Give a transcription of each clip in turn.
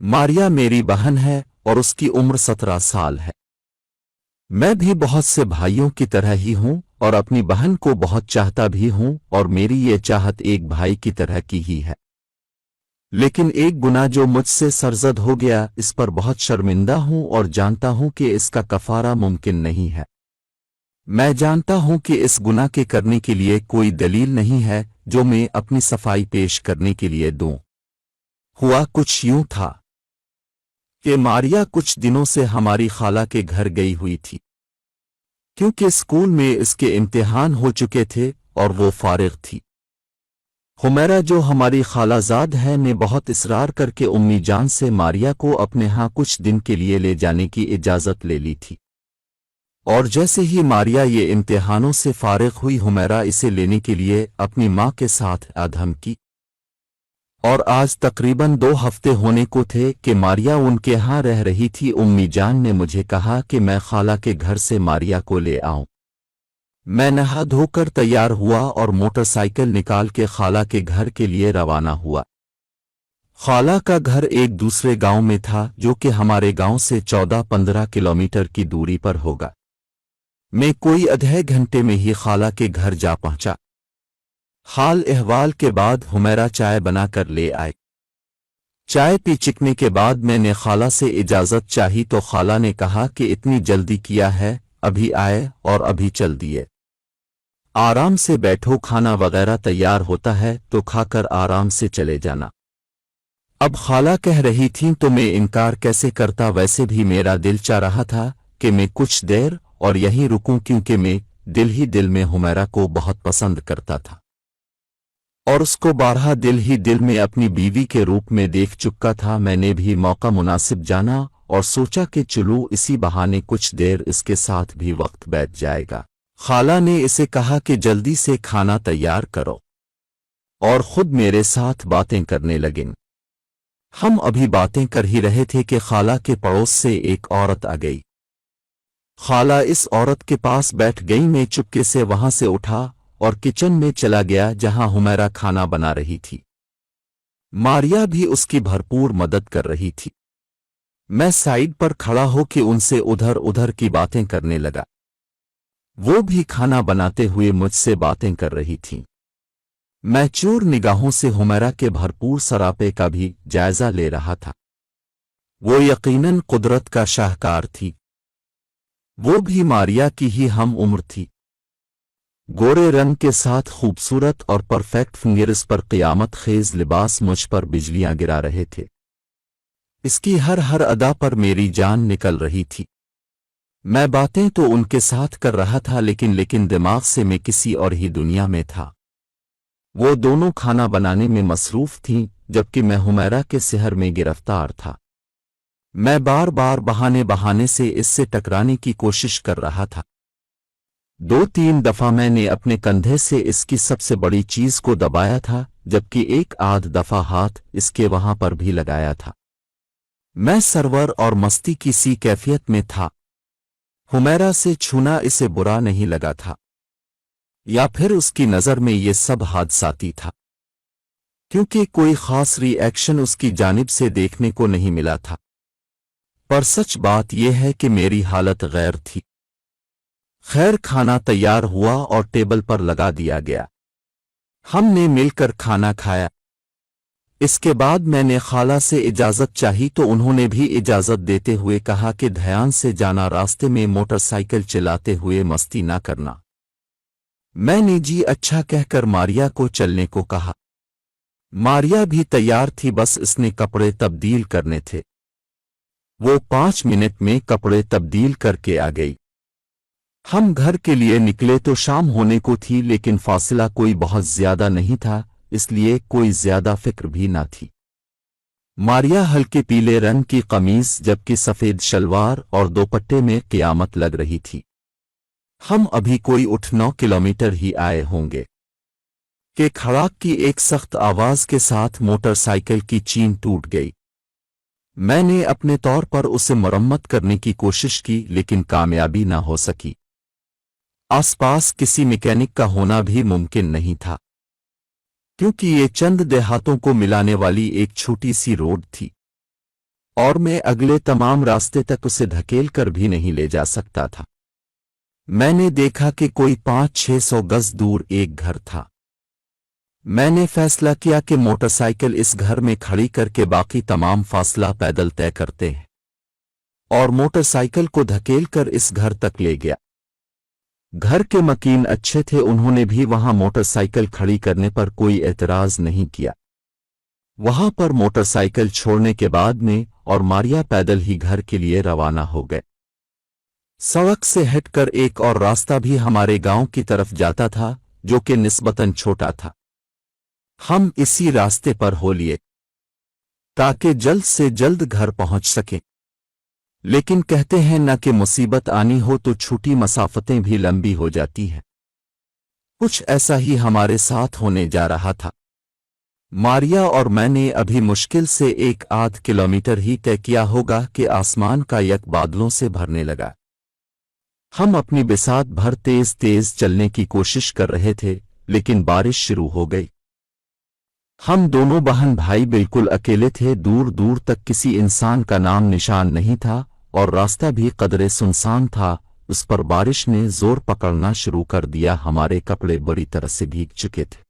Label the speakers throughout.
Speaker 1: मारिया मेरी बहन है और उसकी उम्र 17 साल है। मैं भी बहुत से भाइयों की तरह ही हूं और अपनी बहन को बहुत चाहता भी हूं और मेरी ये चाहत एक भाई की तरह की ही है। लेकिन एक गुनाह जो मुझसे सरजद हो गया, इस पर बहुत शर्मिंदा हूं और जानता हूं कि इसका कफारा मुमकिन नहीं है। मैं जानता हूं कि इस गुनाह के करने के लिए कोई दलील नहीं है जो मैं अपनी सफाई पेश करने के लिए दूं। हुआ कुछ यूं था कि मारिया कुछ दिनों से हमारी खाला के घर गई हुई थी, क्योंकि स्कूल में इसके इम्तिहान हो चुके थे और वो फारिग थी। हुमैरा जो हमारी खालाजाद है ने बहुत इसरार करके उम्मी जान से मारिया को अपने यहाँ कुछ दिन के लिए ले जाने की इजाज़त ले ली थी। और जैसे ही मारिया ये इम्तिहानों से फारिग हुई, हुमैरा इसे लेने के लिए अपनी माँ के साथ आधम की। और आज तकरीबन 2 हफ्ते होने को थे कि मारिया उनके यहाँ रह रही थी। उम्मी जान ने मुझे कहा कि मैं खाला के घर से मारिया को ले आऊं। मैं नहा धोकर तैयार हुआ और मोटरसाइकिल निकाल के खाला के घर के लिए रवाना हुआ। खाला का घर एक दूसरे गांव में था जो कि हमारे गांव से 14-15 किलोमीटर की दूरी पर होगा। मैं कोई आधे घंटे में ही खाला के घर जा पहुंचा। हाल अहवाल के बाद हुमैरा चाय बनाकर ले आए। चाय पी चिकने के बाद मैंने खाला से इजाज़त चाही तो खाला ने कहा कि इतनी जल्दी किया है, अभी आए और अभी चल दिए। आराम से बैठो, खाना वगैरह तैयार होता है तो खाकर आराम से चले जाना। अब खाला कह रही थीं तो मैं इनकार कैसे करता। वैसे भी मेरा दिल चाह रहा था कि मैं कुछ देर और यहीं रुकूं, क्योंकि मैं दिल ही दिल में हुमैरा को बहुत पसंद करता था और उसको 12 दिल ही दिल में अपनी बीवी के रूप में देख चुका था। मैंने भी मौका मुनासिब जाना और सोचा कि चलो इसी बहाने कुछ देर इसके साथ भी वक्त बैठ जाएगा। खाला ने इसे कहा कि जल्दी से खाना तैयार करो और खुद मेरे साथ बातें करने लगीं। हम अभी बातें कर ही रहे थे कि खाला के पड़ोस से एक औरत आ गई। खाला इस औरत के पास बैठ गई। मैं चुपके से वहां से उठा और किचन में चला गया जहां हुमैरा खाना बना रही थी। मारिया भी उसकी भरपूर मदद कर रही थी। मैं साइड पर खड़ा हो कि उनसे उधर उधर की बातें करने लगा। वो भी खाना बनाते हुए मुझसे बातें कर रही थीं। मैं चोर निगाहों से हुमैरा के भरपूर सरापे का भी जायजा ले रहा था। वो यकीनन कुदरत का शाहकार थी। वो भी मारिया की ही हम उम्र थी। गोरे रंग के साथ खूबसूरत और परफेक्ट फिंगर्स पर क़यामत ख़ेज़ लिबास मुझ पर बिजलियां गिरा रहे थे। इसकी हर अदा पर मेरी जान निकल रही थी। मैं बातें तो उनके साथ कर रहा था, लेकिन दिमाग से मैं किसी और ही दुनिया में था। वो दोनों खाना बनाने में मसरूफ़ थीं, जबकि मैं हुमैरा के सिहर में गिरफ्तार था। मैं बार बार बहाने से इससे टकराने की कोशिश कर रहा था। 2-3 दफ़ा मैंने अपने कंधे से इसकी सबसे बड़ी चीज़ को दबाया था, जबकि एक आध दफ़ा हाथ इसके वहां पर भी लगाया था। मैं सरवर और मस्ती की सी कैफियत में था। हुमैरा से छूना इसे बुरा नहीं लगा था, या फिर उसकी नज़र में ये सब हादसाती था, क्योंकि कोई ख़ास रिएक्शन उसकी जानिब से देखने को नहीं मिला था। पर सच बात यह है कि मेरी हालत गैर थी। खैर, खाना तैयार हुआ और टेबल पर लगा दिया गया। हमने मिलकर खाना खाया। इसके बाद मैंने खाला से इजाज़त चाही तो उन्होंने भी इजाज़त देते हुए कहा कि ध्यान से जाना, रास्ते में मोटरसाइकिल चलाते हुए मस्ती ना करना। मैंने जी अच्छा कहकर मारिया को चलने को कहा। मारिया भी तैयार थी, बस इसने कपड़े तब्दील करने थे। वो 5 मिनट में कपड़े तब्दील करके आ गई। हम घर के लिए निकले तो शाम होने को थी, लेकिन फासला कोई बहुत ज्यादा नहीं था, इसलिए कोई ज्यादा फिक्र भी ना थी। मारिया हल्के पीले रंग की कमीज जबकि सफेद शलवार और दोपट्टे में क़यामत लग रही थी। हम अभी कोई 8-9 किलोमीटर ही आए होंगे कि खड़ाक की एक सख्त आवाज के साथ मोटरसाइकिल की चेन टूट गई। मैंने अपने तौर पर उसे मरम्मत करने की कोशिश की, लेकिन कामयाबी ना हो सकी। आसपास किसी मैकेनिक का होना भी मुमकिन नहीं था, क्योंकि ये चंद देहातों को मिलाने वाली एक छोटी सी रोड थी। और मैं अगले तमाम रास्ते तक उसे धकेल कर भी नहीं ले जा सकता था। मैंने देखा कि कोई 500-600 गज दूर एक घर था। मैंने फैसला किया कि मोटरसाइकिल इस घर में खड़ी करके बाकी तमाम फासला पैदल तय करते हैं, और मोटरसाइकिल को धकेल कर इस घर तक ले गया। घर के मकीन अच्छे थे, उन्होंने भी वहां मोटरसाइकिल खड़ी करने पर कोई एतराज नहीं किया। वहां पर मोटरसाइकिल छोड़ने के बाद में और मारिया पैदल ही घर के लिए रवाना हो गए। सड़क से हटकर एक और रास्ता भी हमारे गांव की तरफ जाता था, जो कि निस्बतन छोटा था। हम इसी रास्ते पर हो लिए ताकि जल्द से जल्द घर पहुंच सकें। लेकिन कहते हैं न कि मुसीबत आनी हो तो छोटी मसाफतें भी लंबी हो जाती हैं। कुछ ऐसा ही हमारे साथ होने जा रहा था। मारिया और मैंने अभी मुश्किल से 1-8 किलोमीटर ही तय किया होगा कि आसमान का यक बादलों से भरने लगा। हम अपनी बिसात भर तेज तेज चलने की कोशिश कर रहे थे, लेकिन बारिश शुरू हो गई। हम दोनों बहन भाई बिल्कुल अकेले थे, दूर दूर तक किसी इंसान का नाम निशान नहीं था और रास्ता भी कदरे सुनसान था। उस पर बारिश ने जोर पकड़ना शुरू कर दिया। हमारे कपड़े बुरी तरह से भीग चुके थे।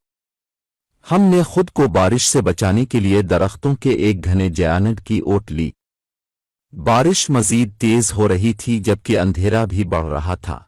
Speaker 1: हमने खुद को बारिश से बचाने के लिए दरख्तों के एक घने जयानट की ओट ली। बारिश मजीद तेज हो रही थी जबकि अंधेरा भी बढ़ रहा था।